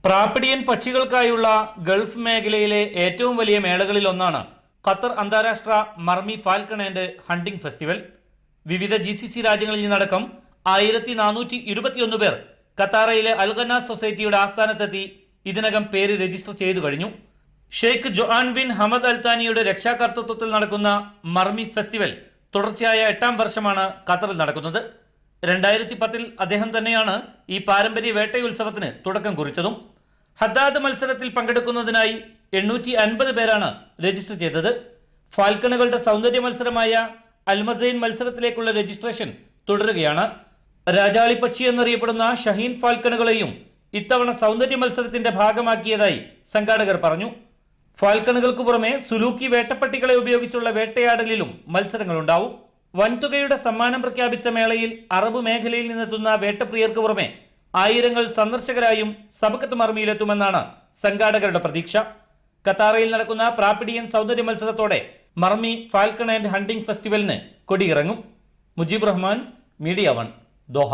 പ്രാപ്പിഡിയൻ പക്ഷികൾക്കായുള്ള Gulf മേഖലയിലെ ഏറ്റവും വലിയ മേളകളിലൊന്നാണ് ഖത്തർ അന്താരാഷ്ട്ര മർമി ഫാൽക്കൺ ആൻഡ് ഹണ്ടിംഗ് ഫെസ്റ്റിവൽ. വിവിധ GCC രാജ്യങ്ങളിൽ നിന്നടക്കം 1421 പേർ ഖത്താറയിലെ അൽഗന സൊസൈറ്റിയുടെ ആസ്ഥാനത്തെത്തി ഇതിനകം പേര് രജിസ്റ്റർ ചെയ്തു കഴിഞ്ഞു. ഷെയ്ഖ് ജൊആൻ ബിൻ ഹമദ് അൽത്താനിയുടെ രക്ഷാകർതൃത്വത്തിൽ നടക്കുന്ന മർമി ഫെസ്റ്റിവൽ തുടർച്ചയായ 8ാം വർഷമാണ് ഖത്തറിൽ നടക്കുന്നത്. 2010 അദ്ദേഹം തന്നെയാണ് ഈ പാരമ്പര്യ വേട്ടയുത്സവത്തിന് തുടക്കം കുറിച്ചതും. ഹദ്ദാദ് മത്സരത്തിൽ പങ്കെടുക്കുന്നതിനായി 850 പേരാണ് രജിസ്റ്റർ ചെയ്തത്. ഫാൽക്കണുകളുടെ സൗന്ദര്യ മത്സരമായ അൽമസൈൻ മത്സരത്തിലേക്കുള്ള രജിസ്ട്രേഷൻ തുടരുകയാണ്. രാജാളിപ്പക്ഷി എന്നറിയപ്പെടുന്ന ഷഹീൻ ഫാൽക്കണുകളെയും ഇത്തവണ സൗന്ദര്യ മത്സരത്തിന്റെ ഭാഗമാക്കിയതായി സംഘാടകർ പറഞ്ഞു. ഫാൽക്കണുകൾക്ക് പുറമെ സുലൂക്കി വേട്ടപ്പട്ടികളെ ഉപയോഗിച്ചുള്ള വേട്ടയാടലിലും മത്സരങ്ങളുണ്ടാവും. വൻതുകയുടെ സമ്മാനം പ്രഖ്യാപിച്ച മേളയിൽ അറബ് മേഖലയിൽ നിന്നെത്തുന്ന വേട്ടപ്രിയർക്ക് പുറമെ ആയിരങ്ങൾ സന്ദർശകരായും സബക്കത്ത് മർമിയിലെത്തുമെന്നാണ് സംഘാടകരുടെ പ്രതീക്ഷ. ഖത്താറയിൽ നടക്കുന്ന പ്രാപ്പിഡിയൻ സൗന്ദര്യ മത്സരത്തോടെ മർമി ഫാൽക്കൺ ആൻഡ് ഹണ്ടിംഗ് ഫെസ്റ്റിവലിന് കൊടിയിറങ്ങും. Mujeeb Rahman, media 1, Doha.